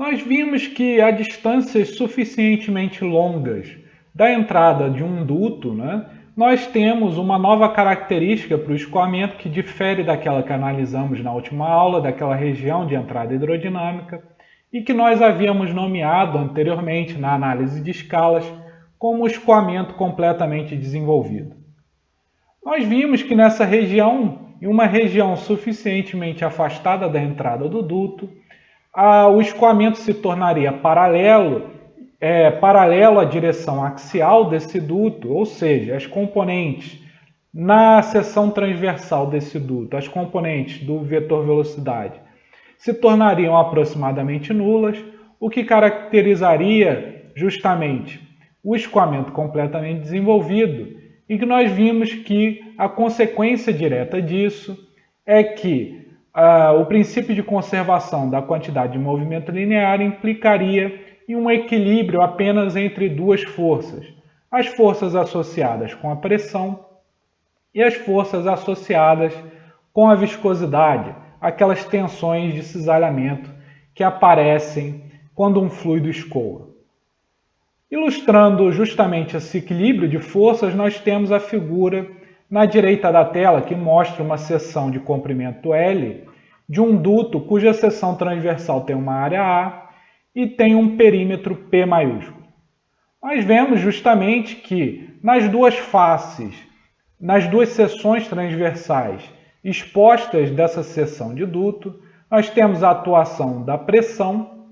Nós vimos que a distâncias suficientemente longas da entrada de um duto, nós temos uma nova característica para o escoamento que difere daquela que analisamos na última aula, daquela região de entrada hidrodinâmica, e que nós havíamos nomeado anteriormente na análise de escalas como escoamento completamente desenvolvido. Nós vimos que nessa região, em uma região suficientemente afastada da entrada do duto, o escoamento se tornaria paralelo à direção axial desse duto, ou seja, as componentes na seção transversal desse duto, as componentes do vetor velocidade, se tornariam aproximadamente nulas, o que caracterizaria justamente o escoamento completamente desenvolvido, e que nós vimos que a consequência direta disso é que o princípio de conservação da quantidade de movimento linear implicaria em um equilíbrio apenas entre duas forças, as forças associadas com a pressão e as forças associadas com a viscosidade, aquelas tensões de cisalhamento que aparecem quando um fluido escoa. Ilustrando justamente esse equilíbrio de forças, nós temos a figura na direita da tela que mostra uma seção de comprimento L de um duto cuja seção transversal tem uma área A e tem um perímetro P maiúsculo. Nós vemos justamente que nas duas faces, nas duas seções transversais expostas dessa seção de duto, nós temos a atuação da pressão,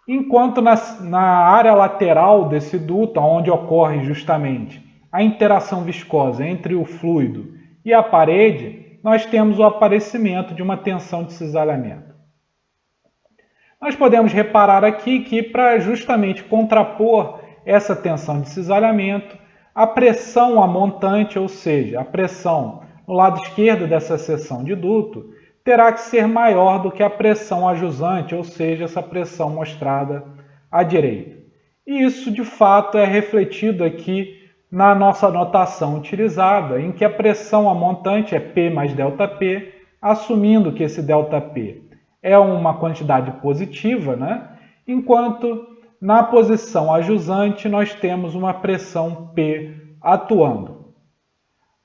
enquanto na área lateral desse duto, onde ocorre justamente a interação viscosa entre o fluido e a parede, nós temos o aparecimento de uma tensão de cisalhamento. Nós podemos reparar aqui que, para justamente contrapor essa tensão de cisalhamento, a pressão a montante, ou seja, a pressão no lado esquerdo dessa seção de duto, terá que ser maior do que a pressão a jusante, ou seja, essa pressão mostrada à direita. E isso, de fato, é refletido aqui na nossa notação utilizada, em que a pressão a montante é P mais ΔP, assumindo que esse ΔP é uma quantidade positiva, enquanto na posição a jusante nós temos uma pressão P atuando.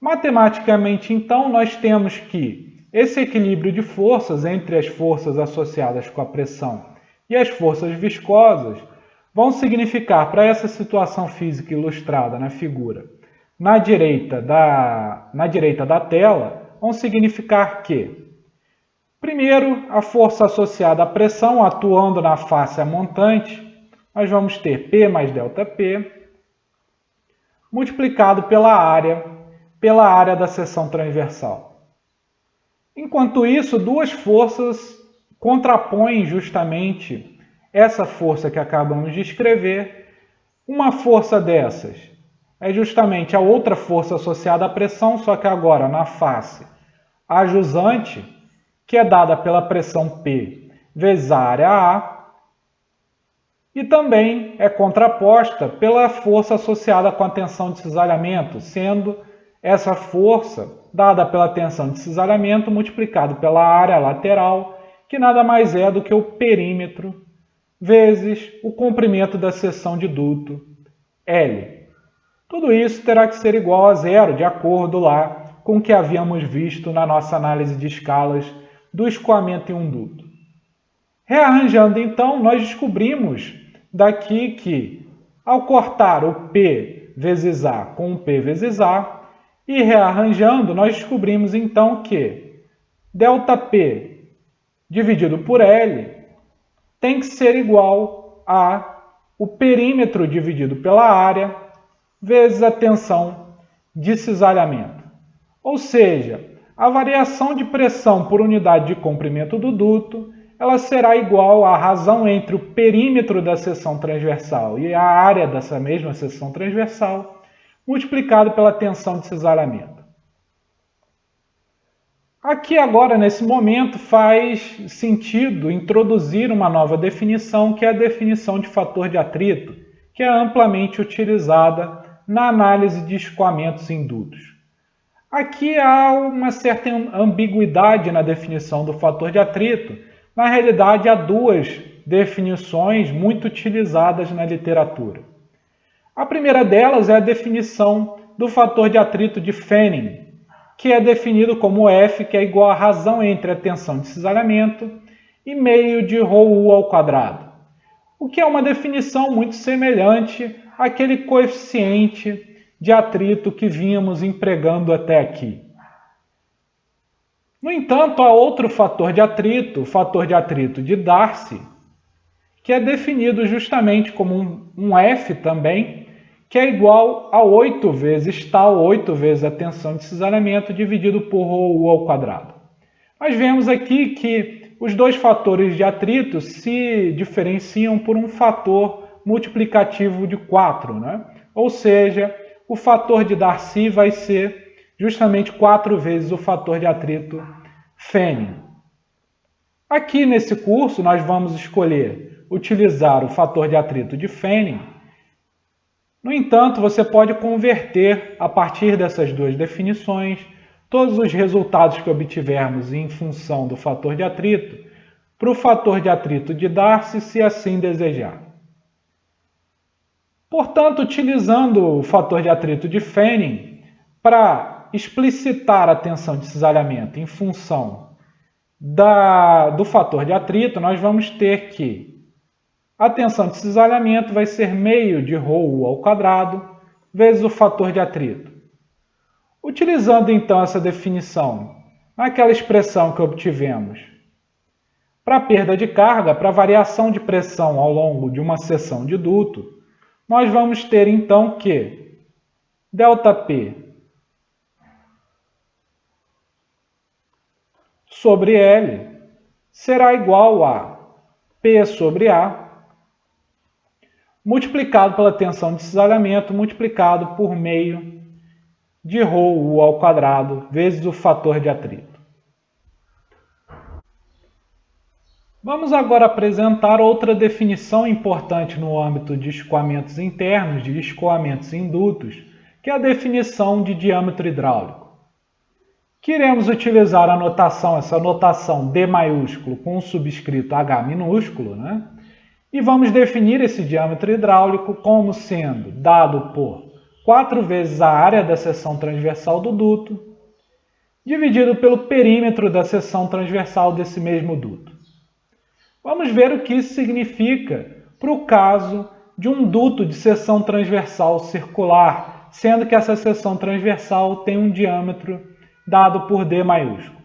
Matematicamente, então, nós temos que esse equilíbrio de forças entre as forças associadas com a pressão e as forças viscosas vão significar, para essa situação física ilustrada na figura, na direita da tela, vão significar que, primeiro, a força associada à pressão atuando na face a montante, nós vamos ter P mais ΔP, multiplicado pela área da seção transversal. Enquanto isso, duas forças contrapõem justamente essa força que acabamos de escrever. Uma força dessas é justamente a outra força associada à pressão, só que agora na face a jusante, que é dada pela pressão P vezes a área A, e também é contraposta pela força associada com a tensão de cisalhamento, sendo essa força dada pela tensão de cisalhamento multiplicado pela área lateral, que nada mais é do que o perímetro vezes o comprimento da seção de duto L. Tudo isso terá que ser igual a zero, de acordo lá com o que havíamos visto na nossa análise de escalas do escoamento em um duto. Rearranjando então, nós descobrimos daqui que, ao cortar o P vezes A com o P vezes A, e rearranjando, nós descobrimos então que ΔP dividido por L tem que ser igual a o perímetro dividido pela área vezes a tensão de cisalhamento. Ou seja, a variação de pressão por unidade de comprimento do duto ela será igual à razão entre o perímetro da seção transversal e a área dessa mesma seção transversal, multiplicado pela tensão de cisalhamento. Aqui agora, nesse momento, faz sentido introduzir uma nova definição, que é a definição de fator de atrito, que é amplamente utilizada na análise de escoamentos em dutos. Aqui há uma certa ambiguidade na definição do fator de atrito, na realidade há duas definições muito utilizadas na literatura. A primeira delas é a definição do fator de atrito de Fanning, que é definido como F, que é igual à razão entre a tensão de cisalhamento e meio de ρu ao quadrado, o que é uma definição muito semelhante àquele coeficiente de atrito que vínhamos empregando até aqui. No entanto, há outro fator de atrito, o fator de atrito de Darcy, que é definido justamente como um F também, que é igual a 8 vezes tal, 8 vezes a tensão de cisalhamento dividido por ρu ao quadrado. Nós vemos aqui que os dois fatores de atrito se diferenciam por um fator multiplicativo de 4, né? Ou seja, o fator de Darcy vai ser justamente 4 vezes o fator de atrito Fanning. Aqui nesse curso nós vamos escolher utilizar o fator de atrito de Fanning. No entanto, você pode converter a partir dessas duas definições todos os resultados que obtivermos em função do fator de atrito para o fator de atrito de Darcy, se assim desejar. Portanto, utilizando o fator de atrito de Fanning para explicitar a tensão de cisalhamento em função do fator de atrito, nós vamos ter que a tensão de cisalhamento vai ser meio de ρu ao quadrado vezes o fator de atrito. Utilizando então essa definição naquela expressão que obtivemos para a perda de carga, para a variação de pressão ao longo de uma seção de duto, nós vamos ter então que ΔP sobre L será igual a P sobre A multiplicado pela tensão de cisalhamento multiplicado por meio de ρu ao quadrado vezes o fator de atrito. Vamos agora apresentar outra definição importante no âmbito de escoamentos internos, de escoamentos indutos, que é a definição de diâmetro hidráulico. Queremos utilizar a notação, essa notação D maiúsculo com o subscrito H minúsculo, né? E vamos definir esse diâmetro hidráulico como sendo dado por 4 vezes a área da seção transversal do duto, dividido pelo perímetro da seção transversal desse mesmo duto. Vamos ver o que isso significa para o caso de um duto de seção transversal circular, sendo que essa seção transversal tem um diâmetro dado por D maiúsculo.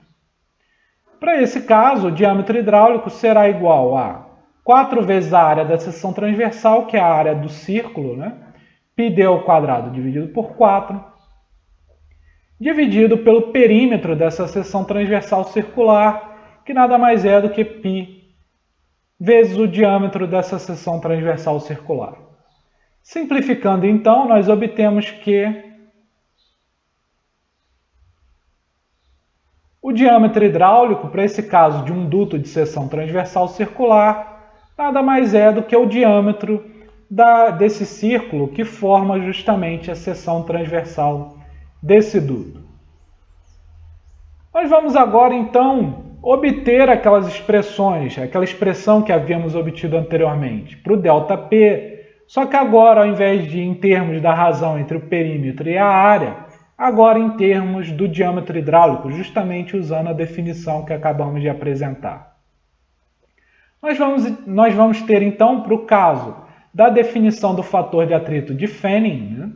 Para esse caso, o diâmetro hidráulico será igual a 4 vezes a área da seção transversal, que é a área do círculo, né? πd ao quadrado dividido por 4, dividido pelo perímetro dessa seção transversal circular, que nada mais é do que π vezes o diâmetro dessa seção transversal circular. Simplificando então, nós obtemos que o diâmetro hidráulico, para esse caso de um duto de seção transversal circular, nada mais é do que o diâmetro desse círculo que forma justamente a seção transversal desse duto. Nós vamos agora, então, obter aquelas expressões, aquela expressão que havíamos obtido anteriormente, para o ΔP, só que agora, ao invés de em termos da razão entre o perímetro e a área, agora em termos do diâmetro hidráulico, justamente usando a definição que acabamos de apresentar. Nós vamos ter, então, para o caso da definição do fator de atrito de Fanning, né,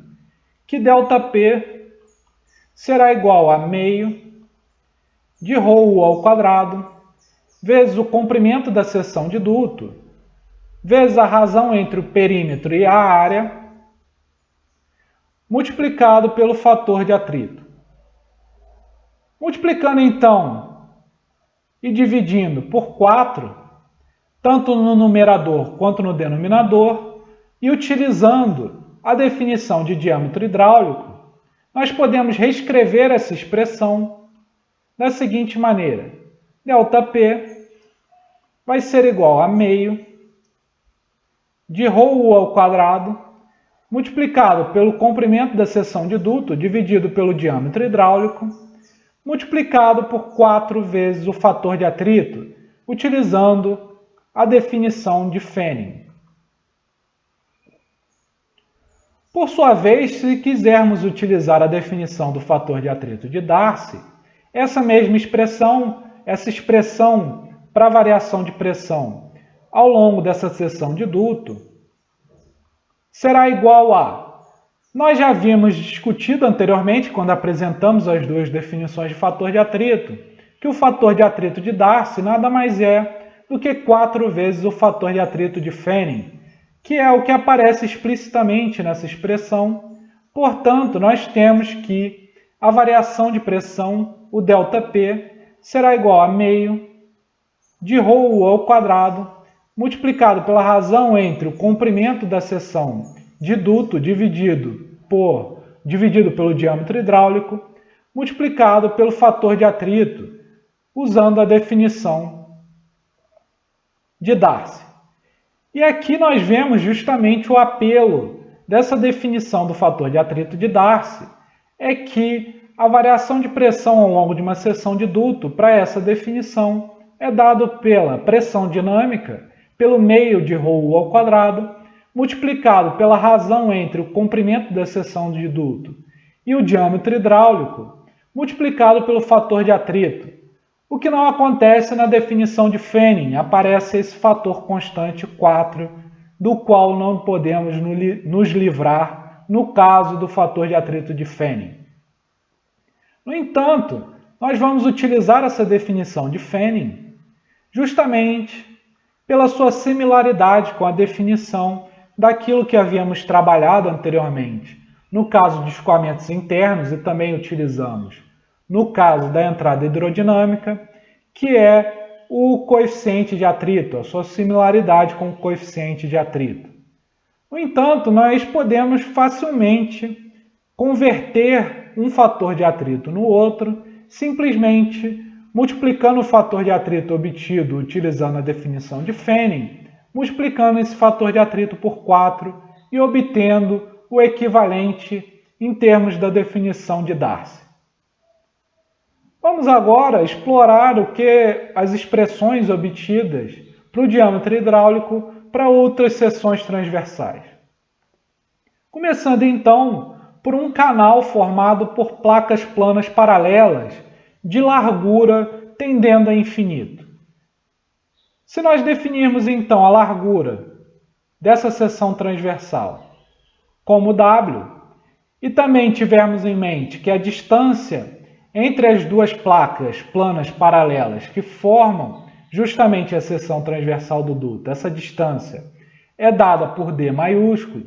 que ΔP será igual a meio de ρu ao quadrado vezes o comprimento da seção de duto, vezes a razão entre o perímetro e a área, multiplicado pelo fator de atrito. Multiplicando, então, e dividindo por 4, tanto no numerador quanto no denominador, e utilizando a definição de diâmetro hidráulico, nós podemos reescrever essa expressão da seguinte maneira: ΔP vai ser igual a meio de ρu ao quadrado multiplicado pelo comprimento da seção de duto dividido pelo diâmetro hidráulico multiplicado por 4 vezes o fator de atrito, utilizando a definição de Fanning. Por sua vez, se quisermos utilizar a definição do fator de atrito de Darcy, essa mesma expressão, para variação de pressão ao longo dessa seção de duto, será igual a... Nós já havíamos discutido anteriormente, quando apresentamos as duas definições de fator de atrito, que o fator de atrito de Darcy nada mais é do que 4 vezes o fator de atrito de Fanning, que é o que aparece explicitamente nessa expressão. Portanto, nós temos que a variação de pressão, o ΔP, será igual a meio de ρ ao quadrado, multiplicado pela razão entre o comprimento da seção de duto dividido pelo diâmetro hidráulico, multiplicado pelo fator de atrito, usando a definição de Darcy. E aqui nós vemos justamente o apelo dessa definição do fator de atrito de Darcy, é que a variação de pressão ao longo de uma seção de duto, para essa definição, é dado pela pressão dinâmica, pelo meio de ρ ao quadrado, multiplicado pela razão entre o comprimento da seção de duto e o diâmetro hidráulico, multiplicado pelo fator de atrito. O que não acontece na definição de Fanning, aparece esse fator constante 4, do qual não podemos nos livrar no caso do fator de atrito de Fanning. No entanto, nós vamos utilizar essa definição de Fanning justamente pela sua similaridade com a definição daquilo que havíamos trabalhado anteriormente, no caso de escoamentos internos, e também utilizamos no caso da entrada hidrodinâmica, que é o coeficiente de atrito, a sua similaridade com o coeficiente de atrito. No entanto, nós podemos facilmente converter um fator de atrito no outro, simplesmente multiplicando o fator de atrito obtido utilizando a definição de Fanning, multiplicando esse fator de atrito por 4 e obtendo o equivalente em termos da definição de Darcy. Vamos agora explorar o que as expressões obtidas para o diâmetro hidráulico para outras seções transversais. Começando então por um canal formado por placas planas paralelas de largura tendendo a infinito. Se nós definirmos então a largura dessa seção transversal como W e também tivermos em mente que a distância entre as duas placas planas paralelas que formam justamente a seção transversal do duto, essa distância é dada por D maiúsculo,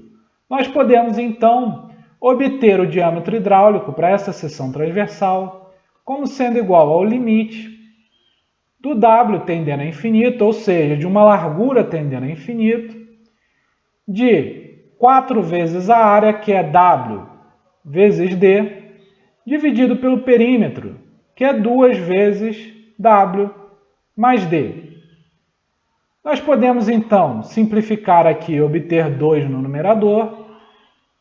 nós podemos então obter o diâmetro hidráulico para essa seção transversal como sendo igual ao limite do W tendendo a infinito, ou seja, de uma largura tendendo a infinito, de 4 vezes a área, que é W vezes D, dividido pelo perímetro, que é 2 vezes W mais D. Nós podemos, então, simplificar aqui e obter 2 no numerador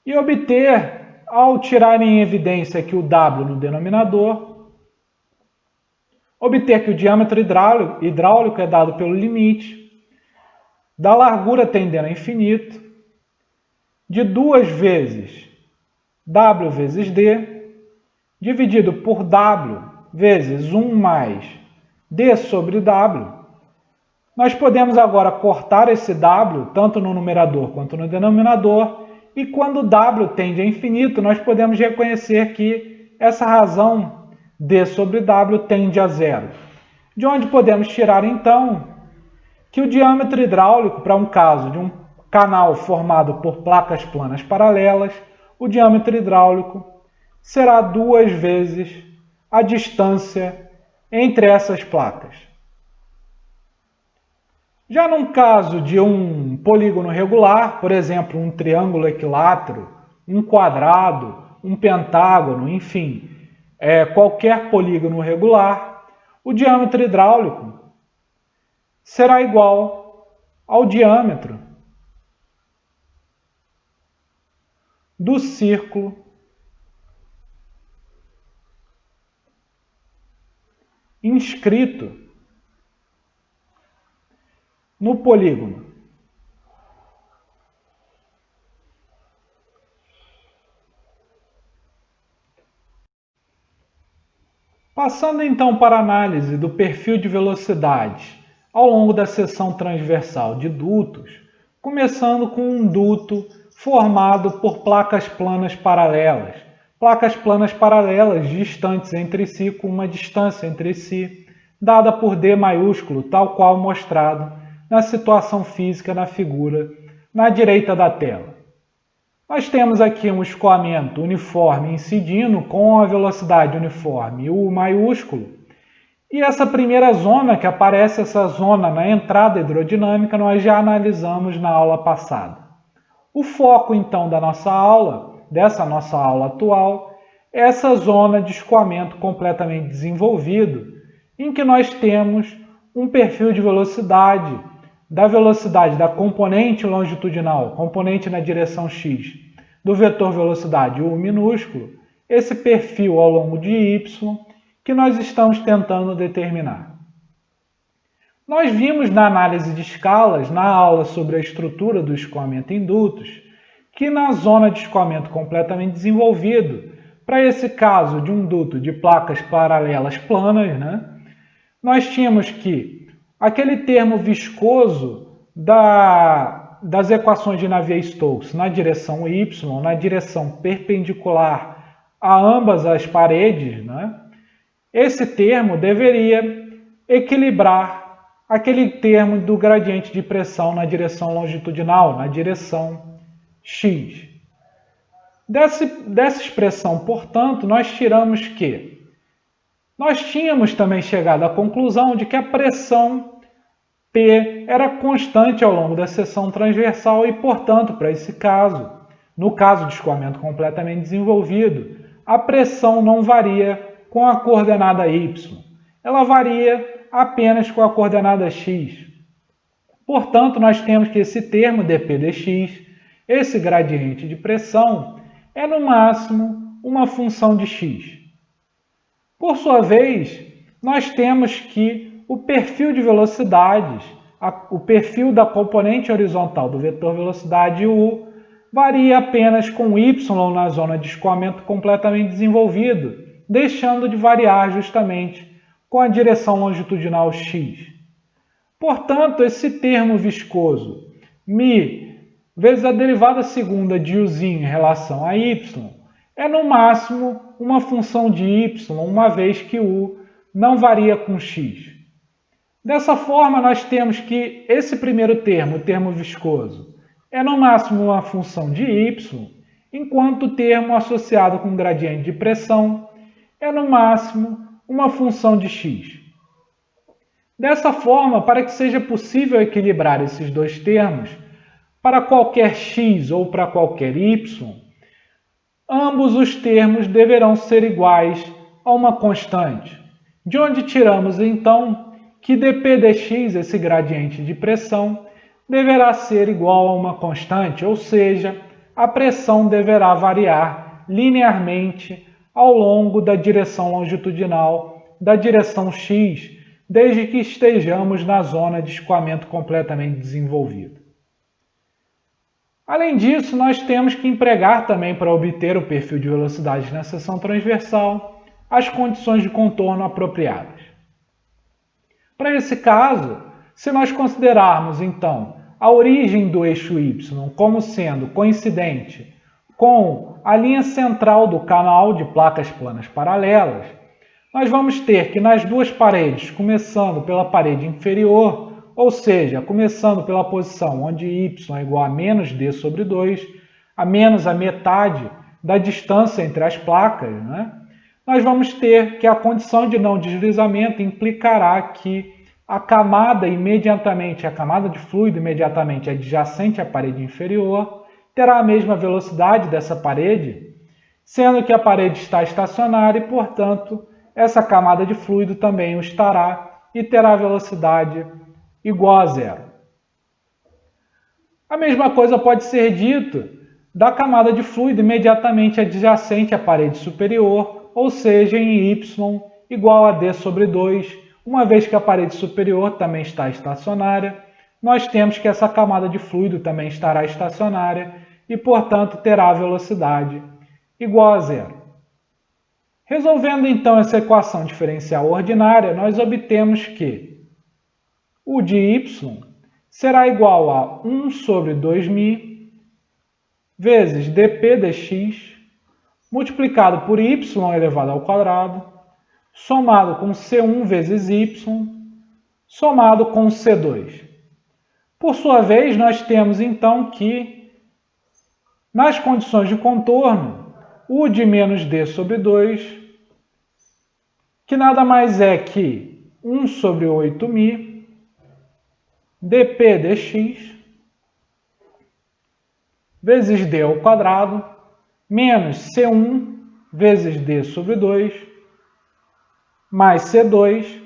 e obter, ao tirar em evidência aqui o W no denominador, obter que o diâmetro hidráulico é dado pelo limite da largura tendendo a infinito de 2 vezes W vezes D, dividido por W vezes 1 mais D sobre W. Nós podemos agora cortar esse W, tanto no numerador quanto no denominador, e quando W tende a infinito, nós podemos reconhecer que essa razão D sobre W tende a zero. De onde podemos tirar, então, que o diâmetro hidráulico, para um caso de um canal formado por placas planas paralelas, o diâmetro hidráulico será 2 vezes a distância entre essas placas. Já num caso de um polígono regular, por exemplo, um triângulo equilátero, um quadrado, um pentágono, enfim, qualquer polígono regular, o diâmetro hidráulico será igual ao diâmetro do círculo inscrito no polígono. Passando então para a análise do perfil de velocidade ao longo da seção transversal de dutos, começando com um duto formado por placas planas paralelas. Placas planas paralelas distantes entre si, com uma distância entre si, dada por D maiúsculo, tal qual mostrado na situação física na figura na direita da tela. Nós temos aqui um escoamento uniforme incidindo com a velocidade uniforme U maiúsculo. E essa primeira zona, que aparece essa zona na entrada hidrodinâmica, nós já analisamos na aula passada. O foco, então, da nossa aula, dessa nossa aula atual, é essa zona de escoamento completamente desenvolvido, em que nós temos um perfil de velocidade da componente longitudinal, componente na direção x, do vetor velocidade U minúsculo, esse perfil ao longo de y, que nós estamos tentando determinar. Nós vimos na análise de escalas, na aula sobre a estrutura do escoamento em dutos, que na zona de escoamento completamente desenvolvido, para esse caso de um duto de placas paralelas planas, nós tínhamos que aquele termo viscoso das equações de Navier-Stokes na direção y, na direção perpendicular a ambas as paredes, esse termo deveria equilibrar aquele termo do gradiente de pressão na direção longitudinal, na direção x. Dessa expressão, portanto, nós tiramos que nós tínhamos também chegado à conclusão de que a pressão P era constante ao longo da seção transversal e, portanto, para esse caso, no caso de escoamento completamente desenvolvido, a pressão não varia com a coordenada y, ela varia apenas com a coordenada x. Portanto, nós temos que esse termo dp dx, esse gradiente de pressão, é no máximo uma função de x. Por sua vez, nós temos que o perfil de velocidades, o perfil da componente horizontal do vetor velocidade U, varia apenas com y na zona de escoamento completamente desenvolvido, deixando de variar justamente com a direção longitudinal x. Portanto, esse termo viscoso, μ vezes a derivada segunda de uzinho em relação a y, é no máximo uma função de y, uma vez que u não varia com x. Dessa forma, nós temos que esse primeiro termo, o termo viscoso, é no máximo uma função de y, enquanto o termo associado com gradiente de pressão é no máximo uma função de x. Dessa forma, para que seja possível equilibrar esses dois termos, para qualquer x ou para qualquer y, ambos os termos deverão ser iguais a uma constante, de onde tiramos então que dp dx, esse gradiente de pressão, deverá ser igual a uma constante, ou seja, a pressão deverá variar linearmente ao longo da direção longitudinal da direção x, desde que estejamos na zona de escoamento completamente desenvolvido. Além disso, nós temos que empregar também para obter o perfil de velocidade na seção transversal as condições de contorno apropriadas. Para esse caso, se nós considerarmos então a origem do eixo y como sendo coincidente com a linha central do canal de placas planas paralelas, nós vamos ter que nas duas paredes, começando pela parede inferior, ou seja, começando pela posição onde y é igual a menos d sobre 2, a menos a metade da distância entre as placas, nós vamos ter que a condição de não deslizamento implicará que a camada de fluido imediatamente adjacente à parede inferior terá a mesma velocidade dessa parede, sendo que a parede está estacionária e, portanto, essa camada de fluido também o estará e terá velocidade igual a zero. A mesma coisa pode ser dito da camada de fluido imediatamente adjacente à parede superior, ou seja, em y igual a d sobre 2, uma vez que a parede superior também está estacionária, nós temos que essa camada de fluido também estará estacionária e, portanto, terá velocidade igual a zero. Resolvendo então essa equação diferencial ordinária, nós obtemos que o de y será igual a 1 sobre 2μ vezes dp dx multiplicado por y elevado ao quadrado, somado com C1 vezes y, somado com C2. Por sua vez, nós temos então que, nas condições de contorno, u de menos d sobre 2, que nada mais é que 1 sobre 8μ, dp dx, vezes d ao quadrado, menos C1 vezes d sobre 2, mais C2.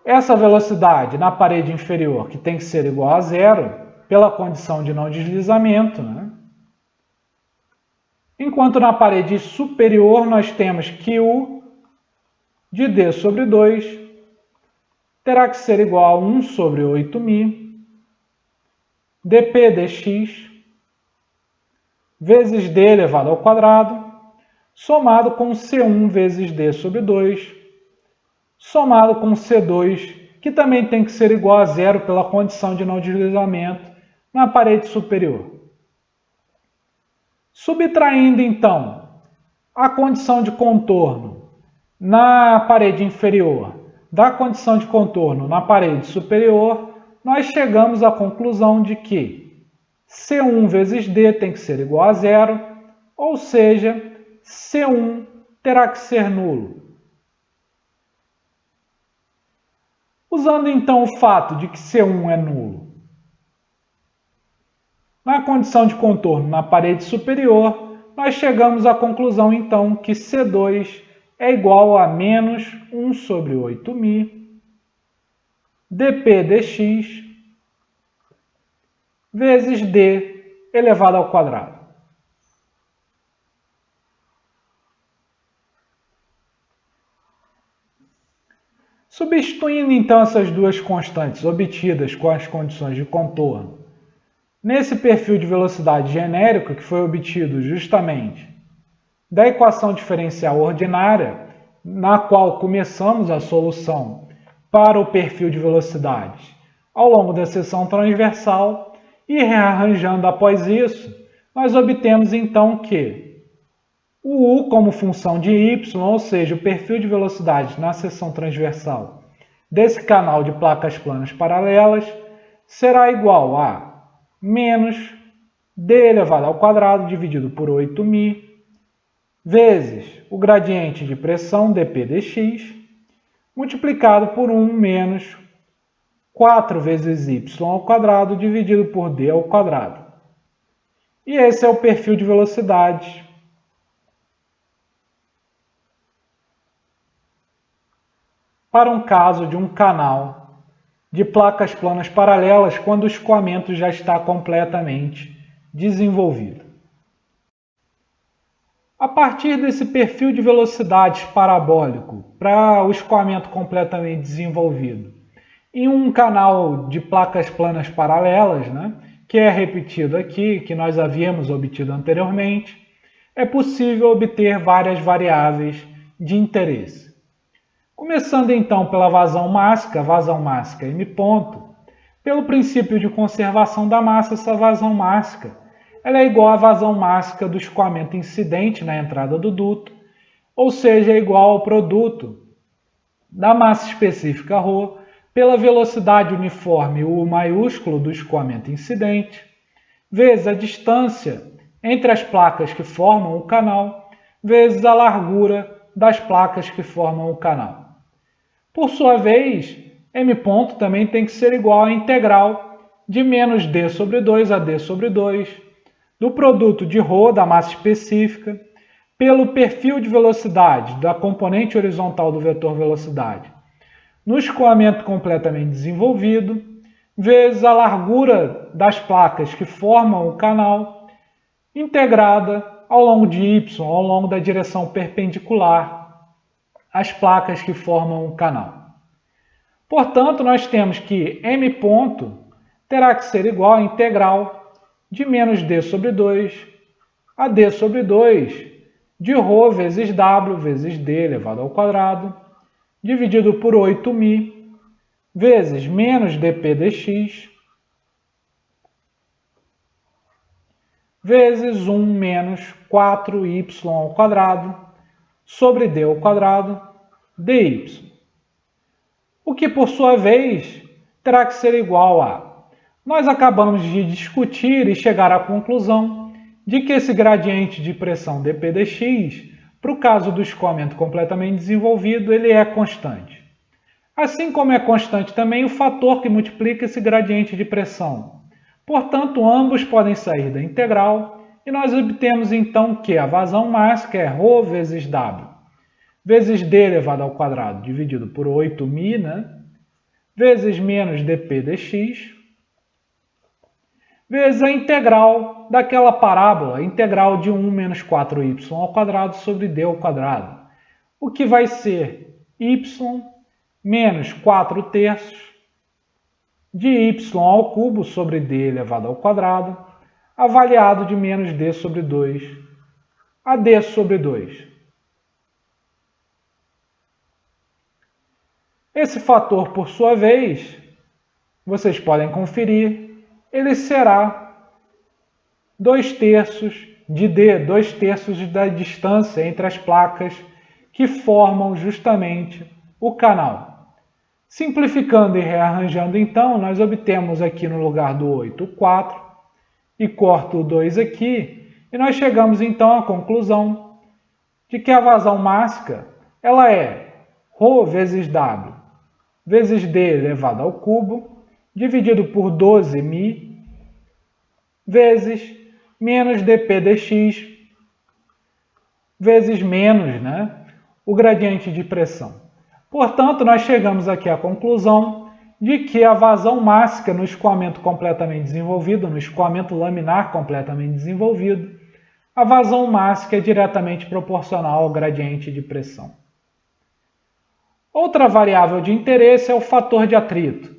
Essa velocidade na parede inferior, que tem que ser igual a zero, pela condição de não deslizamento, né? Enquanto na parede superior nós temos que u de d sobre 2 terá que ser igual a 1 sobre 8μ, dp dx, vezes d elevado ao quadrado, somado com C1 vezes d sobre 2, somado com C2, que também tem que ser igual a zero pela condição de não deslizamento na parede superior. Subtraindo, então, a condição de contorno na parede inferior da condição de contorno na parede superior, nós chegamos à conclusão de que C1 vezes D tem que ser igual a zero, ou seja, C1 terá que ser nulo. Usando então o fato de que C1 é nulo, na condição de contorno na parede superior, nós chegamos à conclusão então que C2 é igual a menos 1 sobre 8μ dp dx vezes d elevado ao quadrado. Substituindo então essas duas constantes obtidas com as condições de contorno nesse perfil de velocidade genérico que foi obtido justamente da equação diferencial ordinária, na qual começamos a solução para o perfil de velocidade ao longo da seção transversal e rearranjando após isso, nós obtemos então que o u como função de y, ou seja, o perfil de velocidade na seção transversal desse canal de placas planas paralelas, será igual a menos d elevado ao quadrado dividido por 8μ vezes o gradiente de pressão dp dx multiplicado por 1 menos 4 vezes y ao quadrado dividido por d ao quadrado. E esse é o perfil de velocidade para um caso de um canal de placas planas paralelas quando o escoamento já está completamente desenvolvido. A partir desse perfil de velocidades parabólico para o escoamento completamente desenvolvido em um canal de placas planas paralelas, que é repetido aqui, que nós havíamos obtido anteriormente, é possível obter várias variáveis de interesse. Começando então pela vazão mássica M ponto, pelo princípio de conservação da massa, essa vazão mássica ela é igual à vazão mássica do escoamento incidente na entrada do duto, ou seja, é igual ao produto da massa específica ρ pela velocidade uniforme U maiúsculo do escoamento incidente, vezes a distância entre as placas que formam o canal, vezes a largura das placas que formam o canal. Por sua vez, M ponto também tem que ser igual à integral de menos d sobre 2 a d sobre 2 do produto de ρ da massa específica pelo perfil de velocidade da componente horizontal do vetor velocidade no escoamento completamente desenvolvido, vezes a largura das placas que formam o canal, integrada ao longo de y, ao longo da direção perpendicular às placas que formam o canal. Portanto, nós temos que m ponto terá que ser igual à integral de menos d sobre 2 a d sobre 2 de ρ vezes w vezes d elevado ao quadrado, dividido por 8μ, vezes menos dp dx, vezes 1 menos 4y ao quadrado, sobre d ao quadrado, dy. O que, por sua vez, terá que ser igual a... Nós acabamos de discutir e chegar à conclusão de que esse gradiente de pressão dp dx, para o caso do escoamento completamente desenvolvido, ele é constante. Assim como é constante também o fator que multiplica esse gradiente de pressão. Portanto, ambos podem sair da integral e nós obtemos então que a vazão máxima é ρ vezes w, vezes d elevado ao quadrado dividido por 8μ, né? Vezes menos dp dx, vezes a integral daquela parábola, a integral de 1 menos 4y ao quadrado sobre d ao quadrado, o que vai ser y menos 4 terços de y ao cubo sobre d elevado ao quadrado, avaliado de menos d sobre 2 a d sobre 2. Esse fator, por sua vez, vocês podem conferir, ele será 2 terços de d, 2 terços da distância entre as placas que formam justamente o canal. Simplificando e rearranjando, então, nós obtemos aqui no lugar do 8, 4, e corto o 2 aqui, e nós chegamos então à conclusão de que a vazão máxima ela é ρ vezes w vezes d elevado ao cubo, dividido por 12μ, vezes menos dp dx, vezes menos, né, o gradiente de pressão. Portanto, nós chegamos aqui à conclusão de que a vazão máxima no escoamento completamente desenvolvido, no escoamento laminar completamente desenvolvido, a vazão máxima é diretamente proporcional ao gradiente de pressão. Outra variável de interesse é o fator de atrito.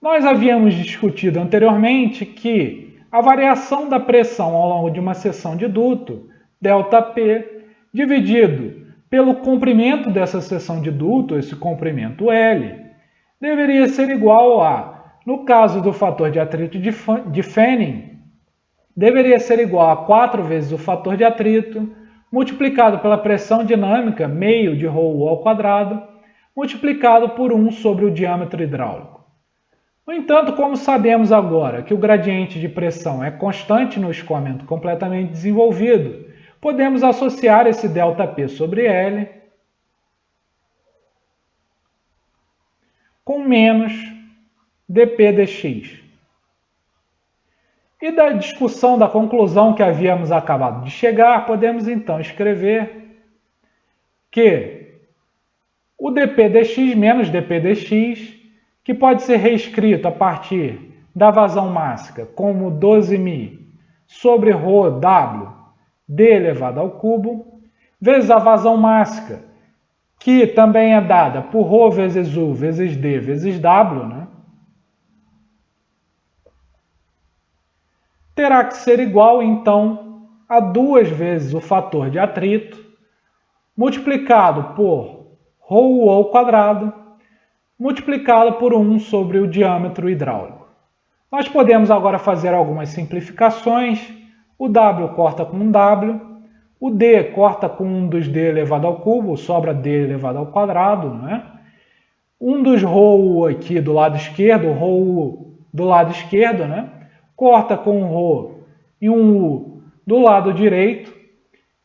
Nós havíamos discutido anteriormente que a variação da pressão ao longo de uma seção de duto, ΔP, dividido pelo comprimento dessa seção de duto, esse comprimento L, deveria ser igual a, no caso do fator de atrito de Fanning, deveria ser igual a 4 vezes o fator de atrito, multiplicado pela pressão dinâmica, meio de ρu ao quadrado, multiplicado por 1 sobre o diâmetro hidráulico. No entanto, como sabemos agora que o gradiente de pressão é constante no escoamento completamente desenvolvido, podemos associar esse ΔP sobre L com menos dp dx. E da discussão, da conclusão que havíamos acabado de chegar, podemos então escrever que o dp dx menos dp dx, que pode ser reescrito a partir da vazão máxima como 12μ sobre ρw d elevado ao cubo, vezes a vazão máxima, que também é dada por ρ vezes u vezes d vezes w, né? Terá que ser igual, então, a 2 vezes o fator de atrito, multiplicado por ρu ao quadrado, multiplicado por 1 sobre o diâmetro hidráulico. Nós podemos agora fazer algumas simplificações. O w corta com um w, o d corta com 1 dos d elevado ao cubo, sobra d elevado ao quadrado, né? 1 dos ρu aqui do lado esquerdo, ρu do lado esquerdo, né? Corta com um ρ e um u do lado direito,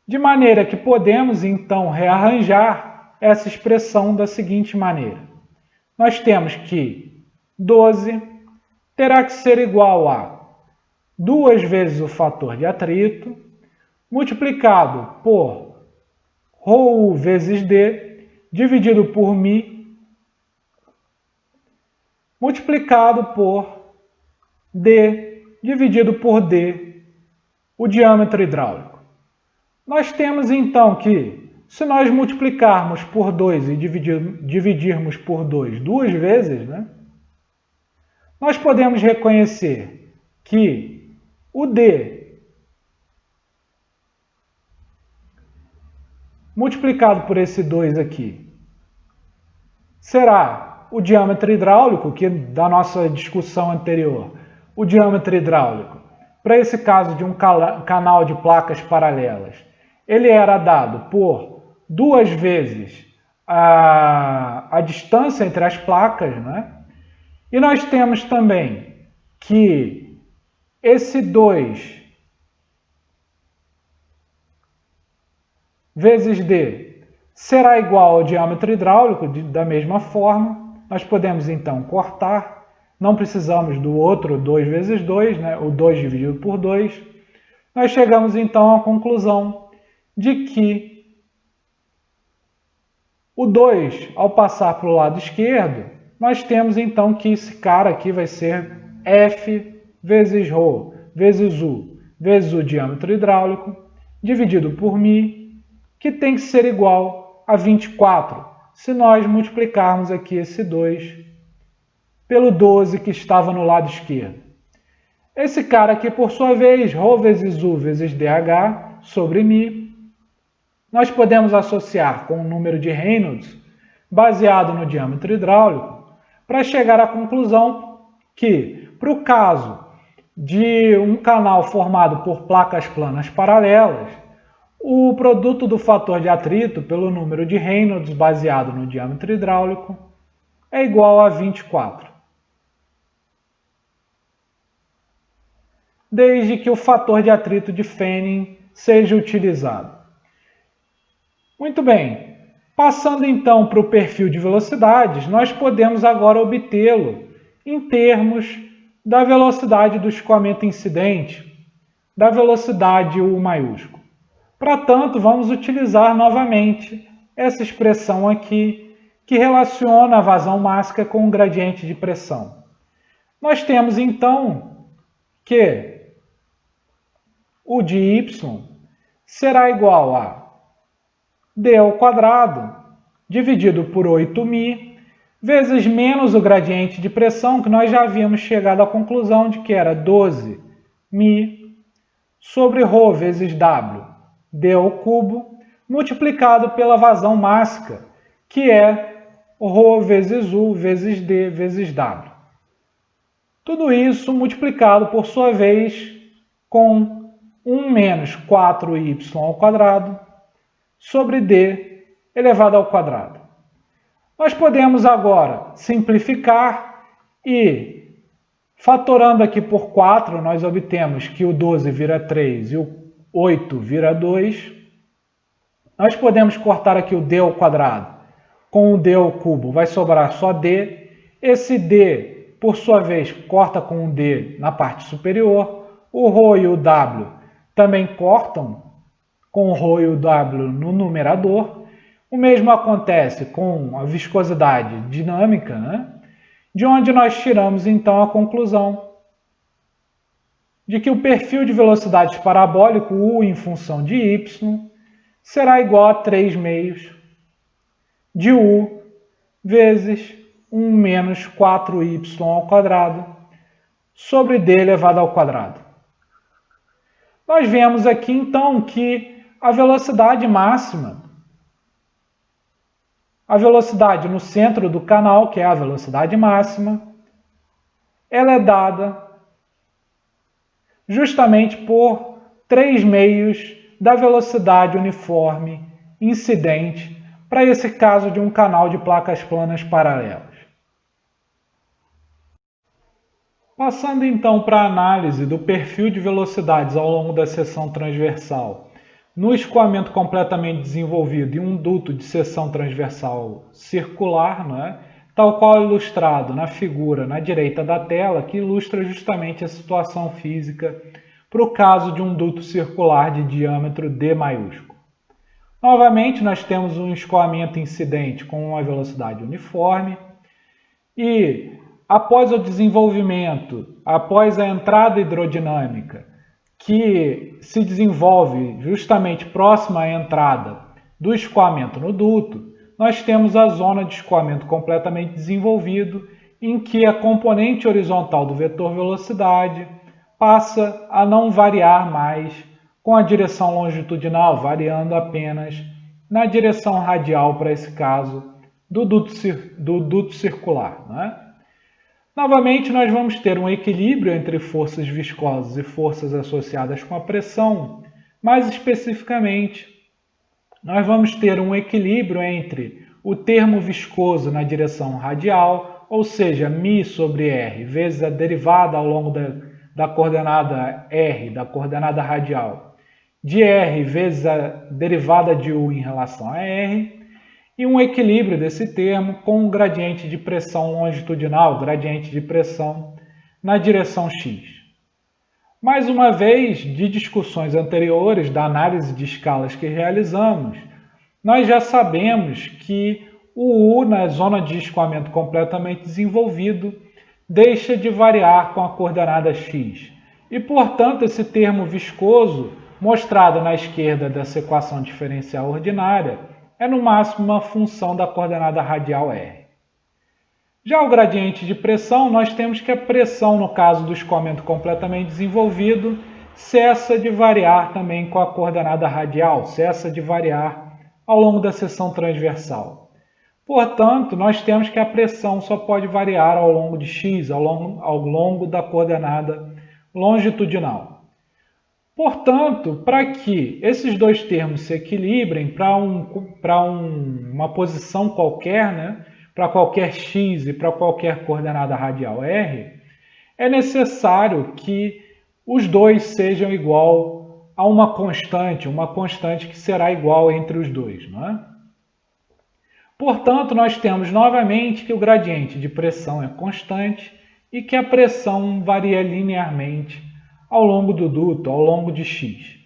de maneira que podemos então rearranjar essa expressão da seguinte maneira. Nós temos que 12 terá que ser igual a 2 vezes o fator de atrito, multiplicado por ρu vezes d, dividido por μ, multiplicado por d, dividido por d, o diâmetro hidráulico. Nós temos então que se nós multiplicarmos por 2 e dividirmos por 2 duas vezes, né, nós podemos reconhecer que o D multiplicado por esse 2 aqui será o diâmetro hidráulico, que da nossa discussão anterior, o diâmetro hidráulico, para esse caso de um canal de placas paralelas, ele era dado por duas vezes a distância entre as placas, né? E nós temos também que esse 2 vezes D será igual ao diâmetro hidráulico, da mesma forma. Nós podemos então cortar, não precisamos do outro 2 vezes 2, né? O 2 dividido por 2. Nós chegamos então à conclusão de que o 2, ao passar para o lado esquerdo, nós temos então que esse cara aqui vai ser F vezes ρ vezes o diâmetro hidráulico, dividido por μ, que tem que ser igual a 24, se nós multiplicarmos aqui esse 2 pelo 12 que estava no lado esquerdo. Esse cara aqui, por sua vez, ρ vezes u vezes dH sobre μ, nós podemos associar com o número de Reynolds baseado no diâmetro hidráulico para chegar à conclusão que, para o caso de um canal formado por placas planas paralelas, o produto do fator de atrito pelo número de Reynolds baseado no diâmetro hidráulico é igual a 24. Desde que o fator de atrito de Fenning seja utilizado. Muito bem, passando então para o perfil de velocidades, nós podemos agora obtê-lo em termos da velocidade do escoamento incidente, da velocidade U maiúsculo. Para tanto, vamos utilizar novamente essa expressão aqui, que relaciona a vazão máxima com o gradiente de pressão. Nós temos então que o de Y será igual a d ao quadrado dividido por 8μ vezes menos o gradiente de pressão, que nós já havíamos chegado à conclusão de que era 12μ sobre ρ vezes w, d ao cubo, multiplicado pela vazão máxima, que é ρ vezes u vezes d vezes w. Tudo isso multiplicado, por sua vez, com 1 menos 4y ao quadrado sobre d elevado ao quadrado. Nós podemos agora simplificar e, fatorando aqui por 4, nós obtemos que o 12 vira 3 e o 8 vira 2. Nós podemos cortar aqui o d ao quadrado com o d ao cubo, vai sobrar só d. Esse d, por sua vez, corta com o d na parte superior. O ρ e o w também cortam com o ρ e o w no numerador. O mesmo acontece com a viscosidade dinâmica, né? De onde nós tiramos então a conclusão de que o perfil de velocidades parabólico U em função de y será igual a 3 meios de U vezes 1 menos 4y ao quadrado sobre d elevado ao quadrado. Nós vemos aqui então que a velocidade máxima, a velocidade no centro do canal, que é a velocidade máxima, ela é dada justamente por 3 meios da velocidade uniforme incidente para esse caso de um canal de placas planas paralelas. Passando então para a análise do perfil de velocidades ao longo da seção transversal, no escoamento completamente desenvolvido em um duto de seção transversal circular, né, tal qual ilustrado na figura na direita da tela, que ilustra justamente a situação física para o caso de um duto circular de diâmetro D maiúsculo. Novamente, nós temos um escoamento incidente com uma velocidade uniforme e, após o desenvolvimento, após a entrada hidrodinâmica, que se desenvolve justamente próxima à entrada do escoamento no duto, nós temos a zona de escoamento completamente desenvolvido, em que a componente horizontal do vetor velocidade passa a não variar mais com a direção longitudinal, variando apenas na direção radial, para esse caso, do duto circular. Né? Novamente, nós vamos ter um equilíbrio entre forças viscosas e forças associadas com a pressão. Mais especificamente, nós vamos ter um equilíbrio entre o termo viscoso na direção radial, ou seja, μ sobre r, vezes a derivada ao longo da coordenada r, da coordenada radial, de r vezes a derivada de u em relação a r, e um equilíbrio desse termo com um gradiente de pressão longitudinal, gradiente de pressão na direção x. Mais uma vez, de discussões anteriores da análise de escalas que realizamos, nós já sabemos que o U na zona de escoamento completamente desenvolvido deixa de variar com a coordenada x. E, portanto, esse termo viscoso, mostrado na esquerda dessa equação diferencial ordinária, é no máximo uma função da coordenada radial r. Já o gradiente de pressão, nós temos que a pressão, no caso do escoamento completamente desenvolvido, cessa de variar também com a coordenada radial, cessa de variar ao longo da seção transversal. Portanto, nós temos que a pressão só pode variar ao longo de x, ao longo da coordenada longitudinal. Portanto, para que esses dois termos se equilibrem para uma posição qualquer, né, para qualquer x e para qualquer coordenada radial r, é necessário que os dois sejam igual a uma constante que será igual entre os dois. Não é? Portanto, nós temos novamente que o gradiente de pressão é constante e que a pressão varia linearmente ao longo do duto, ao longo de x.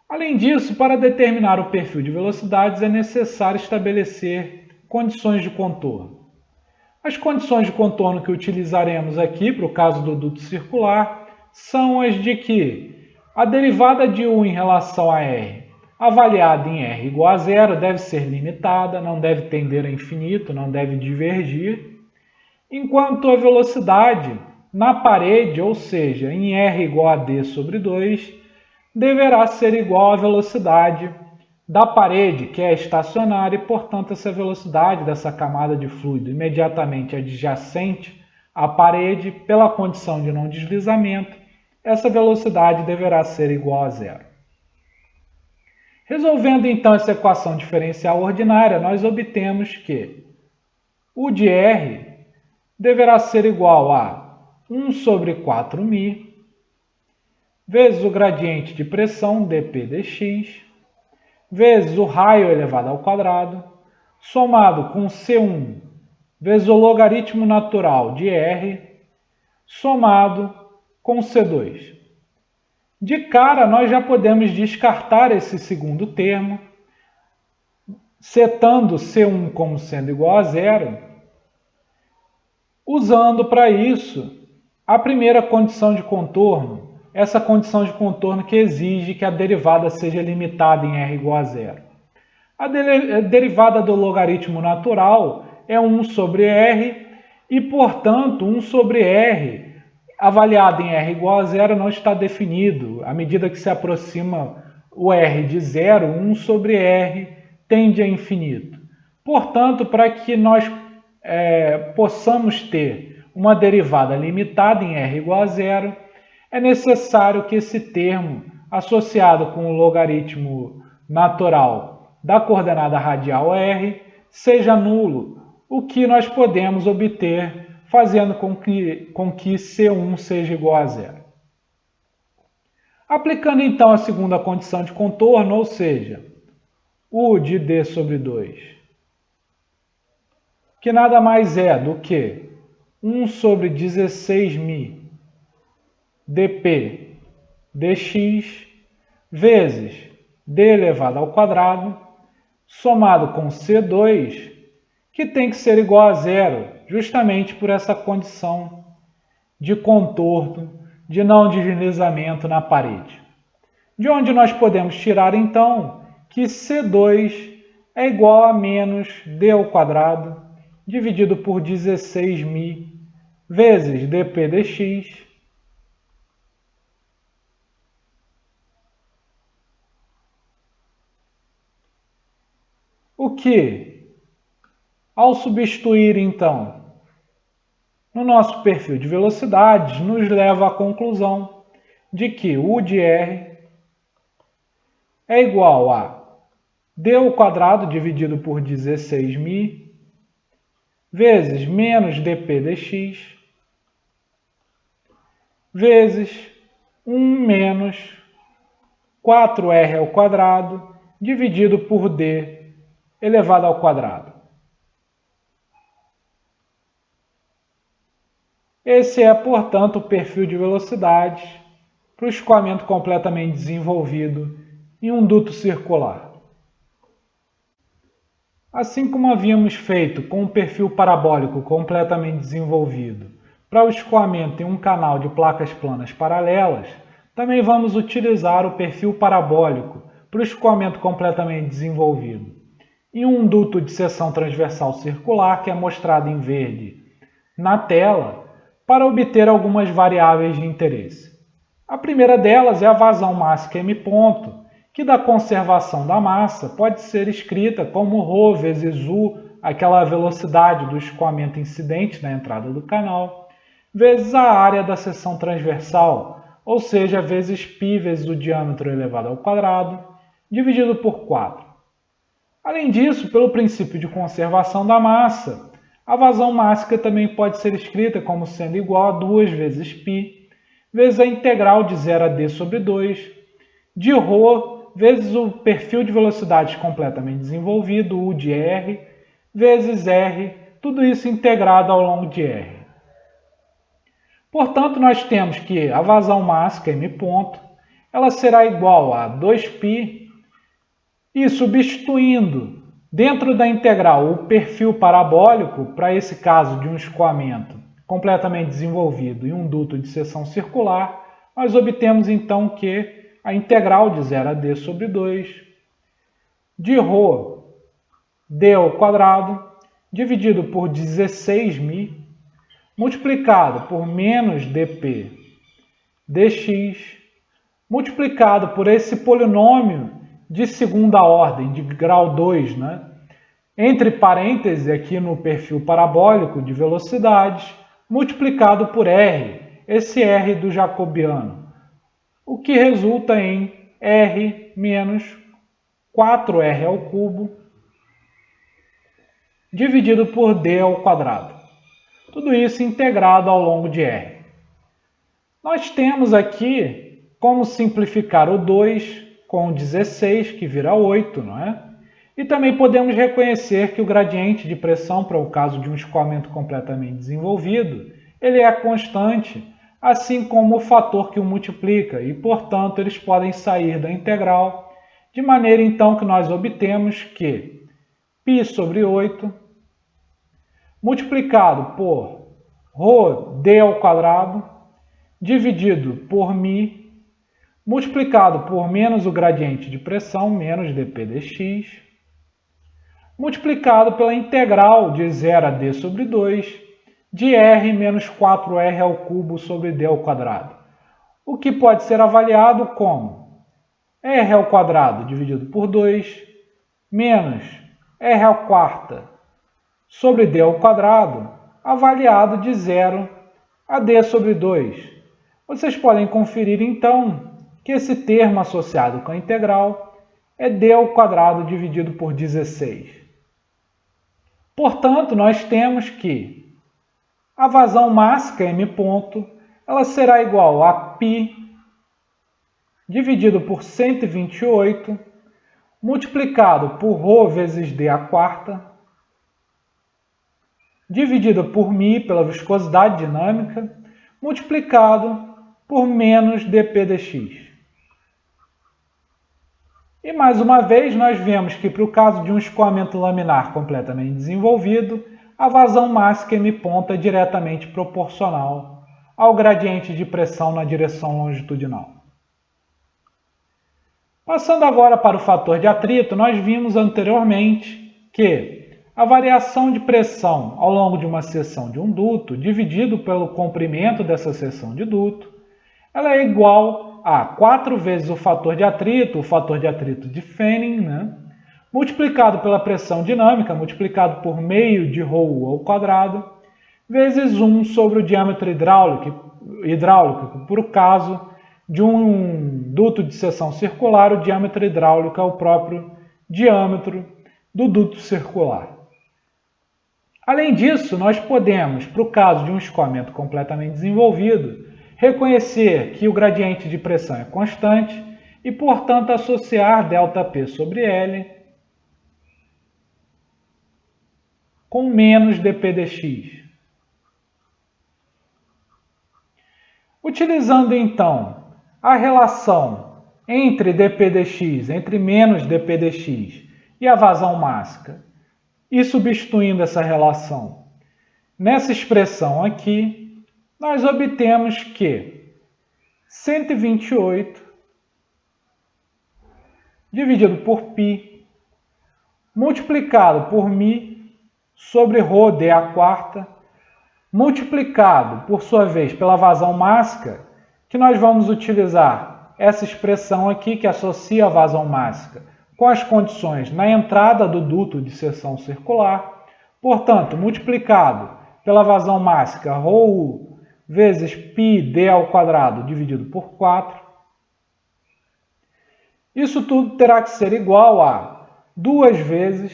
Além disso, para determinar o perfil de velocidades é necessário estabelecer condições de contorno. As condições de contorno que utilizaremos aqui para o caso do duto circular são as de que a derivada de u em relação a r, avaliada em r igual a zero, deve ser limitada, não deve tender a infinito, não deve divergir, enquanto a velocidade na parede, ou seja, em r igual a d sobre 2, deverá ser igual à velocidade da parede, que é estacionária, e, portanto, essa velocidade dessa camada de fluido imediatamente adjacente à parede, pela condição de não deslizamento, essa velocidade deverá ser igual a zero. Resolvendo, então, essa equação diferencial ordinária, nós obtemos que U de R deverá ser igual a 1 sobre 4μ vezes o gradiente de pressão dp dx vezes o raio elevado ao quadrado, somado com C1 vezes o logaritmo natural de R, somado com C2. De cara, nós já podemos descartar esse segundo termo, setando C1 como sendo igual a zero, usando para isso a primeira condição de contorno, essa condição de contorno que exige que a derivada seja limitada em r igual a zero. A derivada do logaritmo natural é 1 sobre r e, portanto, 1 sobre r avaliado em r igual a zero não está definido. À medida que se aproxima o r de zero, 1 sobre r tende a infinito. Portanto, para que nós possamos ter uma derivada limitada em r igual a zero, é necessário que esse termo, associado com o logaritmo natural da coordenada radial r, seja nulo, o que nós podemos obter fazendo com que C1 seja igual a zero. Aplicando então a segunda condição de contorno, ou seja, U de d sobre 2, que nada mais é do que 1 sobre 16μ dp dx vezes d elevado ao quadrado, somado com C2, que tem que ser igual a zero, justamente por essa condição de contorno, de não deslizamento na parede. De onde nós podemos tirar, então, que C2 é igual a menos d ao quadrado dividido por 16μ vezes dp dx o que, ao substituir então no nosso perfil de velocidades, nos leva à conclusão de que U de R é igual a d ao quadrado dividido por 16μ vezes menos dp dx vezes 1 menos 4r ao quadrado dividido por d elevado ao quadrado. Esse é, portanto, o perfil de velocidades para o escoamento completamente desenvolvido em um duto circular. Assim como havíamos feito com o perfil parabólico completamente desenvolvido para o escoamento em um canal de placas planas paralelas, também vamos utilizar o perfil parabólico para o escoamento completamente desenvolvido em um duto de seção transversal circular que é mostrado em verde na tela para obter algumas variáveis de interesse. A primeira delas é a vazão mássica m ponto, que da conservação da massa pode ser escrita como ρ vezes U, aquela velocidade do escoamento incidente na entrada do canal, vezes a área da seção transversal, ou seja, vezes π vezes o diâmetro elevado ao quadrado, dividido por 4. Além disso, pelo princípio de conservação da massa, a vazão mássica também pode ser escrita como sendo igual a 2 vezes π, vezes a integral de 0 a d sobre 2, de ρ vezes o perfil de velocidades completamente desenvolvido, U de R, vezes R, tudo isso integrado ao longo de R. Portanto, nós temos que a vazão mássica, m ponto, ela será igual a 2π, e substituindo dentro da integral o perfil parabólico, para esse caso de um escoamento completamente desenvolvido em um duto de seção circular, nós obtemos então que a integral de 0 a d sobre 2 de ρ d ao quadrado dividido por 16μ multiplicado por menos dp dx multiplicado por esse polinômio de segunda ordem, de grau 2, entre parênteses aqui no perfil parabólico de velocidades, multiplicado por r, esse r do jacobiano, o que resulta em r menos 4r ao cubo dividido por d ao quadrado. Tudo isso integrado ao longo de r. Nós temos aqui como simplificar o 2 com o 16, que vira 8, não é? E também podemos reconhecer que o gradiente de pressão, para o caso de um escoamento completamente desenvolvido, ele é constante, assim como o fator que o multiplica, e, portanto, eles podem sair da integral, de maneira, então, que nós obtemos que π sobre 8, multiplicado por ρ d ao quadrado, dividido por μ, multiplicado por menos o gradiente de pressão, menos dp dx, multiplicado pela integral de 0 a d sobre 2, de r menos 4r ao cubo sobre d ao quadrado, o que pode ser avaliado como r ao quadrado dividido por 2, menos r à quarta sobre d ao quadrado, avaliado de 0 a d sobre 2. Vocês podem conferir, então, que esse termo associado com a integral é d ao quadrado dividido por 16. Portanto, nós temos que a vazão mássica m ponto, ela será igual a π dividido por 128, multiplicado por ρ vezes d à quarta, dividido por μ pela viscosidade dinâmica, multiplicado por menos dp dx. E mais uma vez, nós vemos que para o caso de um escoamento laminar completamente desenvolvido, a vazão mássica m ponto é diretamente proporcional ao gradiente de pressão na direção longitudinal. Passando agora para o fator de atrito, nós vimos anteriormente que a variação de pressão ao longo de uma seção de um duto, dividido pelo comprimento dessa seção de duto, ela é igual a 4 vezes o fator de atrito de Fanning, né? Multiplicado pela pressão dinâmica, multiplicado por meio de ρ ao quadrado, vezes 1 sobre o diâmetro hidráulico, por caso de um duto de seção circular, o diâmetro hidráulico é o próprio diâmetro do duto circular. Além disso, nós podemos, para o caso de um escoamento completamente desenvolvido, reconhecer que o gradiente de pressão é constante e, portanto, associar ΔP sobre L com menos dP dx. Utilizando, então, a relação entre dP dx, entre menos dP dx e a vazão mássica, e substituindo essa relação nessa expressão aqui, nós obtemos que 128 dividido por π multiplicado por μ sobre ρd à quarta, multiplicado, por sua vez, pela vazão mássica, que nós vamos utilizar essa expressão aqui, que associa a vazão mássica com as condições na entrada do duto de seção circular. Portanto, multiplicado pela vazão mássica ρu vezes πd ao quadrado dividido por 4. Isso tudo terá que ser igual a 2 vezes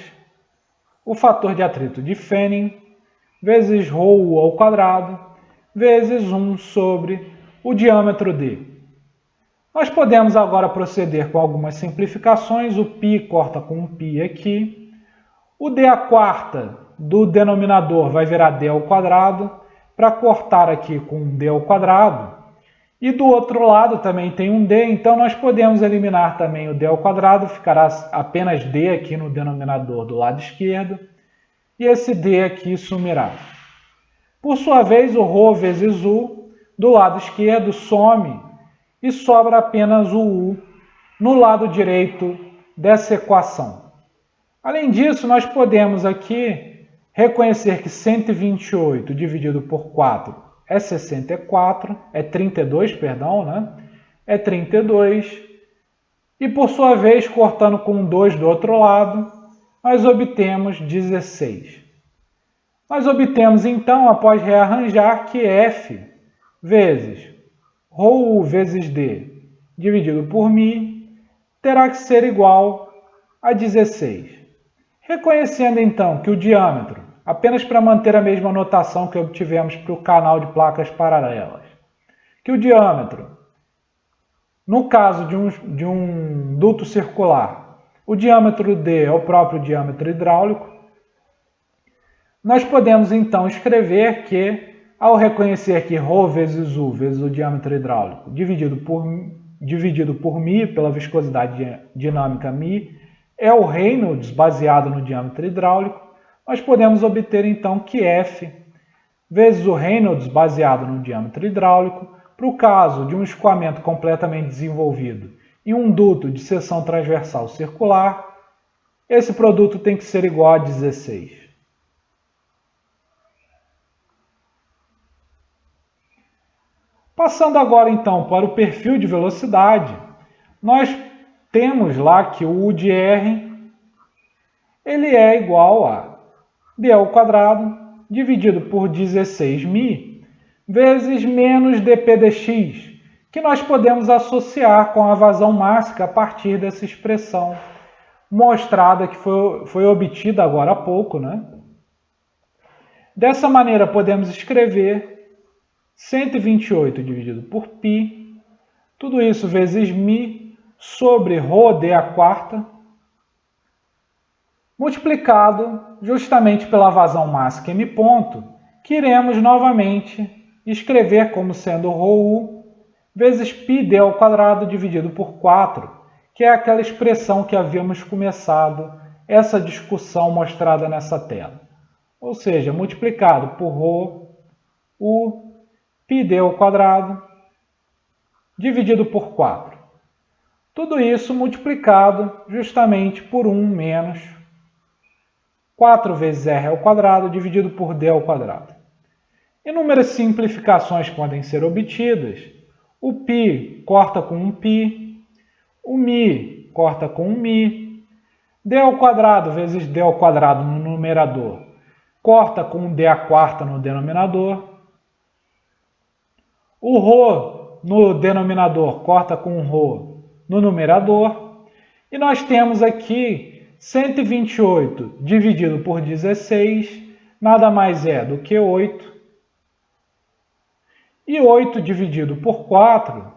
o fator de atrito de Fanning vezes ρ ao quadrado vezes 1 sobre o diâmetro d. Nós podemos agora proceder com algumas simplificações. O π corta com um π aqui. O d à quarta do denominador vai virar d ao quadrado, para cortar aqui com um d ao quadrado. E do outro lado também tem um d, então nós podemos eliminar também o d ao quadrado, ficará apenas d aqui no denominador do lado esquerdo. E esse d aqui sumirá. Por sua vez, o ρ vezes u do lado esquerdo some e sobra apenas o u no lado direito dessa equação. Além disso, nós podemos aqui reconhecer que 128 dividido por 4 é 64, é 32, perdão, né? É 32. E por sua vez, cortando com 2 do outro lado, nós obtemos 16. Nós obtemos então, após rearranjar, que F vezes ρu vezes d dividido por μ terá que ser igual a 16. Reconhecendo então que o diâmetro, apenas para manter a mesma notação que obtivemos para o canal de placas paralelas, que o diâmetro, no caso de um duto circular, o diâmetro d é o próprio diâmetro hidráulico, nós podemos então escrever que, ao reconhecer que ρ vezes u vezes o diâmetro hidráulico dividido por μ, pela viscosidade dinâmica μ, é o Reynolds baseado no diâmetro hidráulico, nós podemos obter então que F vezes o Reynolds baseado no diâmetro hidráulico, para o caso de um escoamento completamente desenvolvido em um duto de seção transversal circular, esse produto tem que ser igual a 16. Passando agora então para o perfil de velocidade, nós temos lá que o U de R ele é igual a d ao quadrado dividido por 16μ vezes menos dP dx, que nós podemos associar com a vazão mássica a partir dessa expressão mostrada que foi obtida agora há pouco, né? Dessa maneira podemos escrever 128 dividido por π, tudo isso vezes μ sobre ρd à quarta, multiplicado justamente pela vazão mássica m ponto, que iremos novamente escrever como sendo ρu vezes πd ao quadrado dividido por 4, que é aquela expressão que havíamos começado essa discussão mostrada nessa tela. Ou seja, multiplicado por πd ao quadrado dividido por 4. Tudo isso multiplicado justamente por 1 menos 4 vezes r ao quadrado dividido por d ao quadrado. Inúmeras simplificações podem ser obtidas. O π corta com um π, o μ corta com um μ, d ao quadrado vezes d ao quadrado no numerador corta com um d à quarta no denominador. O ρ no denominador corta com um ρ no numerador. E nós temos aqui 128 dividido por 16, nada mais é do que 8. E 8 dividido por 4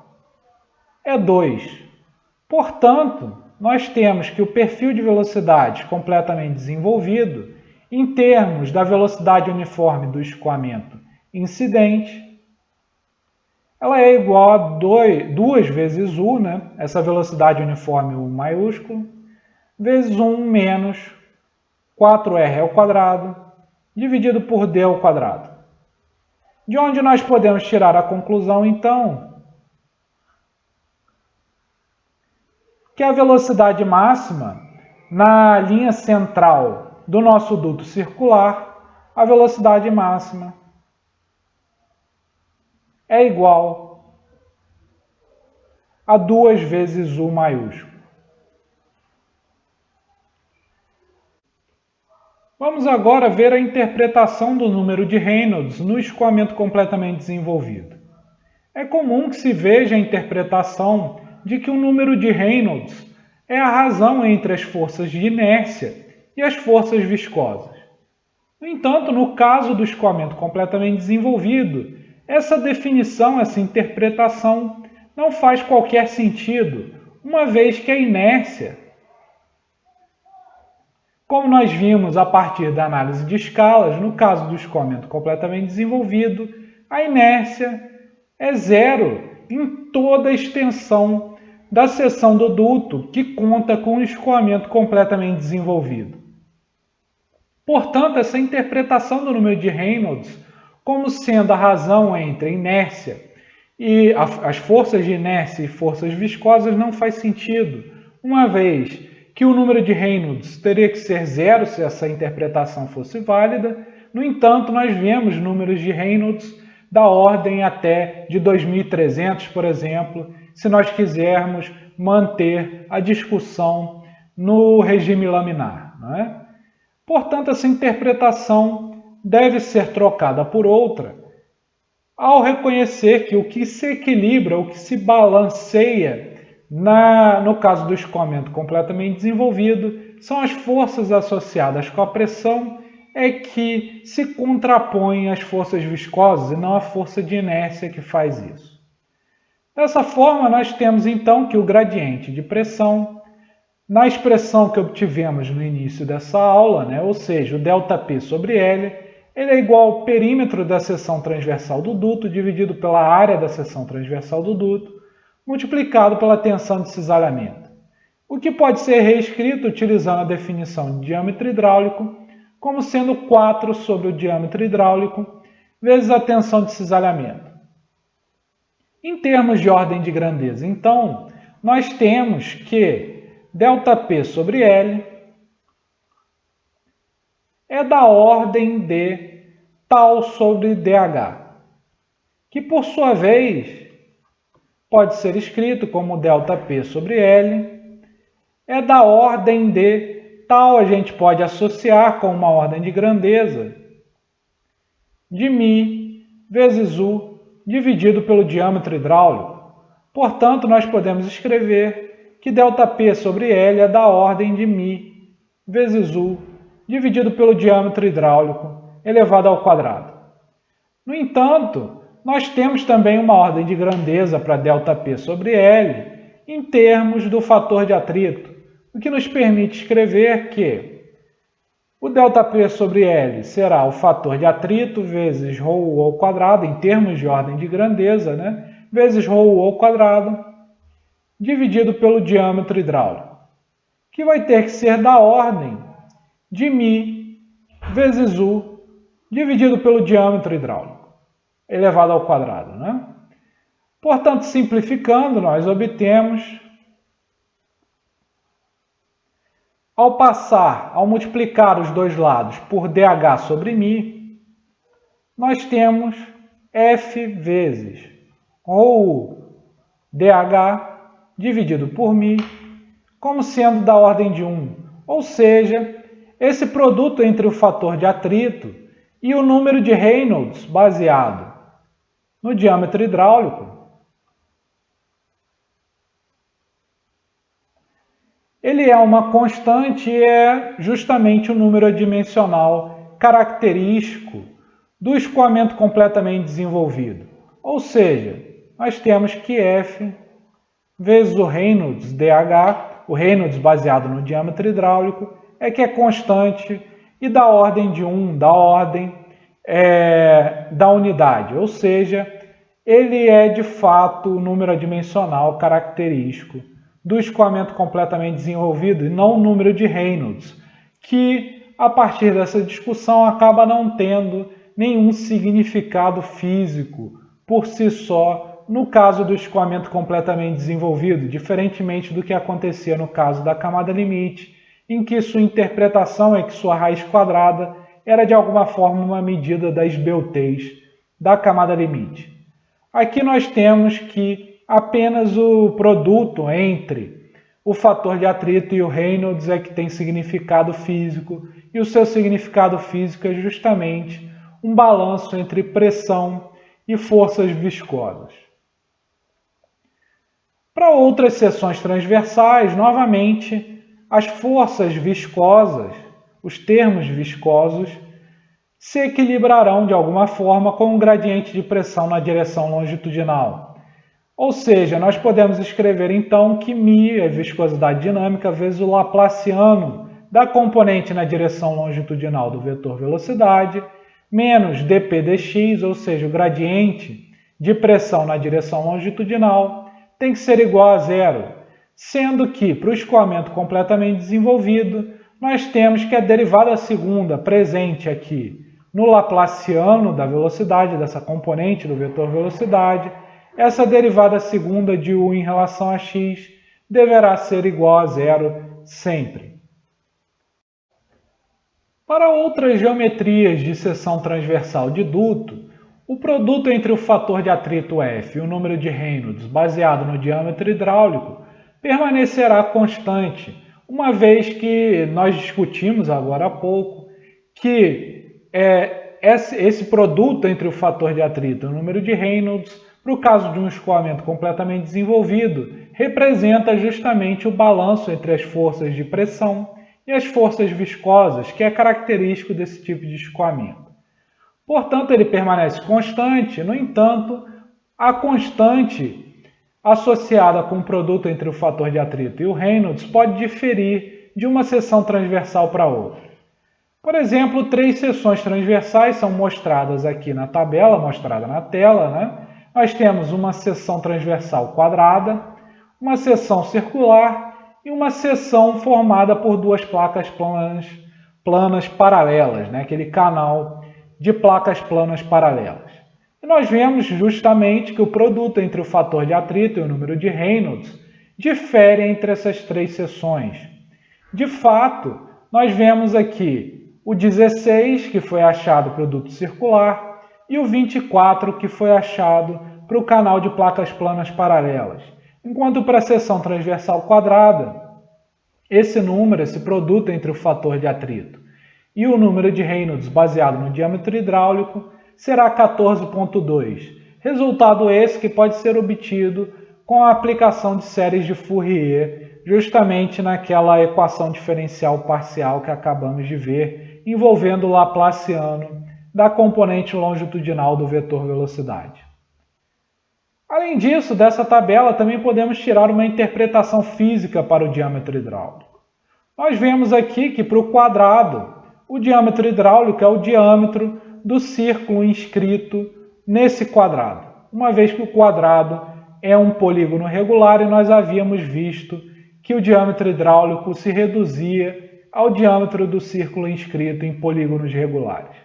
é 2. Portanto, nós temos que o perfil de velocidade completamente desenvolvido, em termos da velocidade uniforme do escoamento incidente, ela é igual a 2 vezes U, né? Essa velocidade uniforme U maiúsculo, vezes 1 menos 4r ao quadrado, dividido por d ao quadrado. De onde nós podemos tirar a conclusão, então, que a velocidade máxima na linha central do nosso duto circular, a velocidade máxima é igual a 2 vezes U maiúsculo. Vamos agora ver a interpretação do número de Reynolds no escoamento completamente desenvolvido. É comum que se veja a interpretação de que o número de Reynolds é a razão entre as forças de inércia e as forças viscosas. No entanto, no caso do escoamento completamente desenvolvido, essa definição, essa interpretação não faz qualquer sentido, uma vez que a inércia, como nós vimos a partir da análise de escalas, no caso do escoamento completamente desenvolvido, a inércia é zero em toda a extensão da seção do duto que conta com o escoamento completamente desenvolvido. Portanto, essa interpretação do número de Reynolds como sendo a razão entre a inércia e as forças de inércia e forças viscosas não faz sentido, uma vez que o número de Reynolds teria que ser zero se essa interpretação fosse válida. No entanto, nós vemos números de Reynolds da ordem até de 2.300, por exemplo, se nós quisermos manter a discussão no regime laminar, não é? Portanto, essa interpretação deve ser trocada por outra, ao reconhecer que o que se equilibra, o que se balanceia no caso do escoamento completamente desenvolvido, são as forças associadas com a pressão, é que se contrapõem às forças viscosas e não a força de inércia que faz isso. Dessa forma, nós temos então que o gradiente de pressão, na expressão que obtivemos no início dessa aula, né, ou seja, o ΔP sobre L, ele é igual ao perímetro da seção transversal do duto dividido pela área da seção transversal do duto, multiplicado pela tensão de cisalhamento, o que pode ser reescrito utilizando a definição de diâmetro hidráulico como sendo 4 sobre o diâmetro hidráulico vezes a tensão de cisalhamento. Em termos de ordem de grandeza, então, nós temos que ΔP sobre L é da ordem de tal sobre dH, que por sua vez pode ser escrito como ΔP sobre L é da ordem de tal, a gente pode associar com uma ordem de grandeza de μ vezes U dividido pelo diâmetro hidráulico. Portanto, nós podemos escrever que ΔP sobre L é da ordem de μ vezes U dividido pelo diâmetro hidráulico elevado ao quadrado. No entanto, nós temos também uma ordem de grandeza para ΔP sobre L em termos do fator de atrito, o que nos permite escrever que o ΔP sobre L será o fator de atrito vezes ρU ao quadrado, em termos de ordem de grandeza, né? Vezes ρU ao quadrado, dividido pelo diâmetro hidráulico, que vai ter que ser da ordem de μ vezes U dividido pelo diâmetro hidráulico, elevado ao quadrado, né? Portanto, simplificando, nós obtemos Ao multiplicar os dois lados por dH sobre μ, nós temos F vezes ou dH dividido por μ como sendo da ordem de 1, ou seja, esse produto entre o fator de atrito e o número de Reynolds baseado no diâmetro hidráulico, ele é uma constante e é justamente o número adimensional característico do escoamento completamente desenvolvido. Ou seja, nós temos que F vezes o Reynolds dH, o Reynolds baseado no diâmetro hidráulico, é que é constante e da ordem de 1, da ordem da unidade. Ou seja, ele é de fato o número adimensional característico do escoamento completamente desenvolvido e não o número de Reynolds, que a partir dessa discussão acaba não tendo nenhum significado físico por si só no caso do escoamento completamente desenvolvido, diferentemente do que acontecia no caso da camada limite, em que sua interpretação é que sua raiz quadrada era de alguma forma uma medida da esbeltez da camada limite. Aqui nós temos que apenas o produto entre o fator de atrito e o Reynolds é que tem significado físico, e o seu significado físico é justamente um balanço entre pressão e forças viscosas. Para outras seções transversais, novamente, as forças viscosas, os termos viscosos, se equilibrarão de alguma forma com o gradiente de pressão na direção longitudinal. Ou seja, nós podemos escrever então que μ é viscosidade dinâmica vezes o laplaciano da componente na direção longitudinal do vetor velocidade, menos dp dx, ou seja, o gradiente de pressão na direção longitudinal, tem que ser igual a zero, sendo que para o escoamento completamente desenvolvido, nós temos que a derivada segunda presente aqui no laplaciano da velocidade, dessa componente do vetor velocidade, essa derivada segunda de u em relação a x deverá ser igual a zero sempre. Para outras geometrias de seção transversal de duto, o produto entre o fator de atrito F e o número de Reynolds baseado no diâmetro hidráulico permanecerá constante, uma vez que nós discutimos agora há pouco que esse produto entre o fator de atrito e o número de Reynolds, para o caso de um escoamento completamente desenvolvido, representa justamente o balanço entre as forças de pressão e as forças viscosas, que é característico desse tipo de escoamento. Portanto, ele permanece constante, no entanto, a constante associada com o produto entre o fator de atrito e o Reynolds pode diferir de uma seção transversal para outra. Por exemplo, 3 seções transversais são mostradas aqui na tabela, mostrada na tela, né? Nós temos uma seção transversal quadrada, uma seção circular e uma seção formada por 2 placas planas paralelas, né? Aquele canal de placas planas paralelas. E nós vemos justamente que o produto entre o fator de atrito e o número de Reynolds difere entre essas 3 seções. De fato, nós vemos aqui o 16, que foi achado para o duto circular, e o 24, que foi achado para o canal de placas planas paralelas. Enquanto para a seção transversal quadrada, esse número, esse produto entre o fator de atrito e o número de Reynolds baseado no diâmetro hidráulico, será 14,2. Resultado esse que pode ser obtido com a aplicação de séries de Fourier, justamente naquela equação diferencial parcial que acabamos de ver, envolvendo o laplaciano da componente longitudinal do vetor velocidade. Além disso, dessa tabela também podemos tirar uma interpretação física para o diâmetro hidráulico. Nós vemos aqui que para o quadrado, o diâmetro hidráulico é o diâmetro do círculo inscrito nesse quadrado, uma vez que o quadrado é um polígono regular e nós havíamos visto que o diâmetro hidráulico se reduzia ao diâmetro do círculo inscrito em polígonos regulares.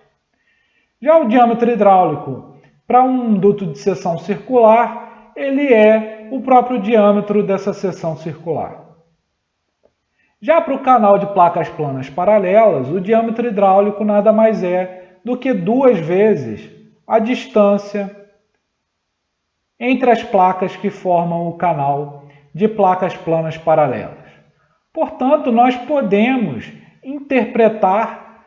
Já o diâmetro hidráulico, para um duto de seção circular, ele é o próprio diâmetro dessa seção circular. Já para o canal de placas planas paralelas, o diâmetro hidráulico nada mais é do que 2 vezes a distância entre as placas que formam o canal de placas planas paralelas. Portanto, nós podemos interpretar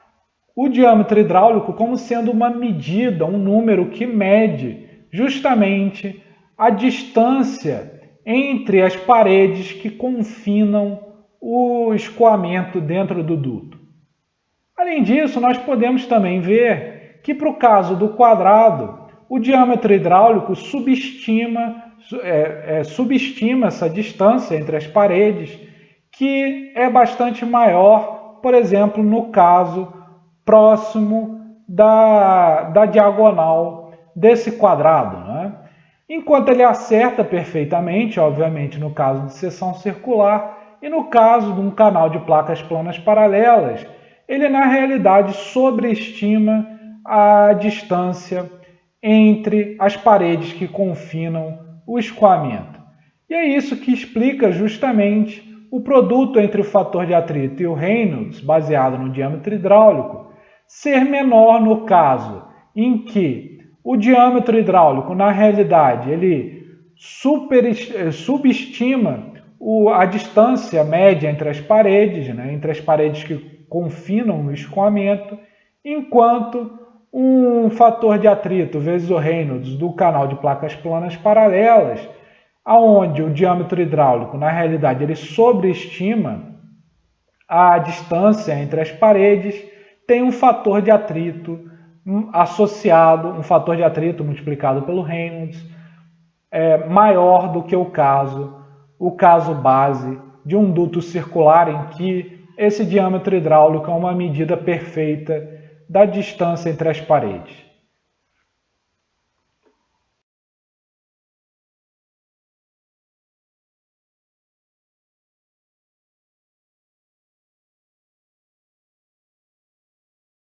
o diâmetro hidráulico como sendo uma medida, um número que mede justamente a distância entre as paredes que confinam o escoamento dentro do duto. Além disso, nós podemos também ver que, para o caso do quadrado, o diâmetro hidráulico subestima essa distância entre as paredes, que é bastante maior, por exemplo, no caso próximo da diagonal desse quadrado, né? Enquanto ele acerta perfeitamente, obviamente, no caso de seção circular, e no caso de um canal de placas planas paralelas, ele na realidade sobreestima a distância entre as paredes que confinam o escoamento. E é isso que explica justamente o produto entre o fator de atrito e o Reynolds, baseado no diâmetro hidráulico, ser menor no caso em que o diâmetro hidráulico, na realidade, ele subestima a distância média entre as paredes, né, entre as paredes que confinam o escoamento, enquanto um fator de atrito vezes o Reynolds do canal de placas planas paralelas, aonde o diâmetro hidráulico, na realidade, ele sobreestima a distância entre as paredes, tem um fator de atrito associado, um fator de atrito multiplicado pelo Reynolds, maior do que o caso base de um duto circular em que esse diâmetro hidráulico é uma medida perfeita da distância entre as paredes.